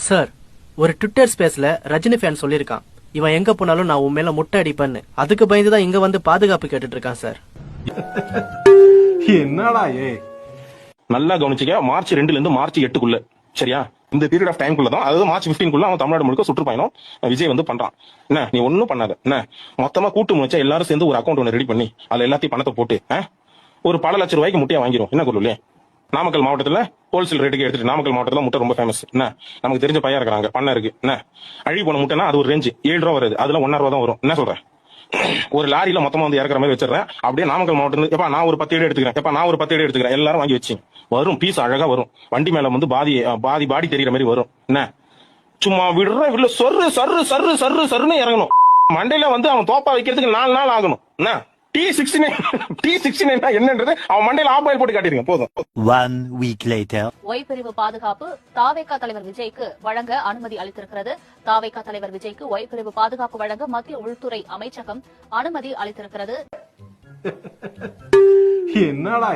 Sir, ஒரு Twitter ஸ்பேஸ்ல Rajini fan சொல்லியிருக்கான், இவன் எங்க போனாலும் நான் உன் மேல முட்டை அடிப்பேன்னு. அதுக்கு பயந்துதான் இங்க வந்து பாதுகாப்பு கேட்டுட்டு இருக்கான் சார். என்னடா நல்லா கவனிச்சுக்க. மார்ச் 2ல இருந்து மார்ச் 8க்குள்ள, சரியா? இந்த பீரியட் ஆஃப் டைம்குள்ள தான், அதாவது மார்ச் 15க்குள்ள அவன் தமிழ்நாடு முழுக்க சுற்றுப்பயணம் விஜய் வந்து பண்றான். என்ன, நீ ஒன்னும் பண்ணாத. என்ன, மொத்தமா கூட்டு முயற்சியா எல்லாரும் சேர்ந்து ஒரு அக்கௌண்ட் ஒன்று ரெடி பண்ணி அதுல எல்லாத்தையும் பணத்தை போட்டு ஒரு பல லட்சம் ரூபாய்க்கு முட்டையா வாங்கிரும். என்ன குருலே? நாமக்கல் மாவட்டத்துல ஹோல்சேல் ரேட்டுக்கு எடுத்துட்டு, நாமக்கல் மாவட்டத்துல முட்டை ரொம்ப ஃபேமஸ். என்ன, நமக்கு தெரிஞ்ச பையன் இருக்கிறாங்க, பண்ண இருக்கு. என்ன, அழி போன முட்டைனா அது ஒரு ரேஞ்சு 7 ரூபா வருது, அதுல 1.5 ரூபா தான் வரும். என்ன சொல்றேன்? ஒரு லாரியில மொத்தமா வந்து இறக்குற மாதிரி வச்சிடறேன். அப்படியே நாமக்கல் மாவட்டம், எப்ப நான் ஒரு 10 ஏடு எடுத்துக்கிறேன், எப்ப நான் ஒரு 10 ஏடு எடுத்துக்கிறேன், எல்லாரும் வாங்கி வச்சு வரும். பீஸ் அழகா வரும். வண்டி மேல வந்து பாதி பாடி தெரியுற மாதிரி வரும். என்ன, சும்மா விடுற சொரு சர்ரு சர்ரு சர்ரு சர்ருன்னு இறங்கணும். மண்டையில வந்து அவன் தோப்பா வைக்கிறதுக்கு 4 நாள் ஆகணும். என்ன, T69 என்னன்றது அவன் மண்டையில ஆப்பாயில் போட்டு காட்டிருங்க போதும். 1 week later. ஒய் பிரிவு பாதுகாப்பு தாவேகா தலைவர் விஜய்க்கு வழங்க அனுமதி அளித்திருக்கிறது. தாவேகா தலைவர் விஜய்க்கு ஒய் பிரிவு பாதுகாப்பு வழங்க மத்திய உள்துறை அமைச்சகம் அனுமதி அளித்திருக்கிறது. என்னடா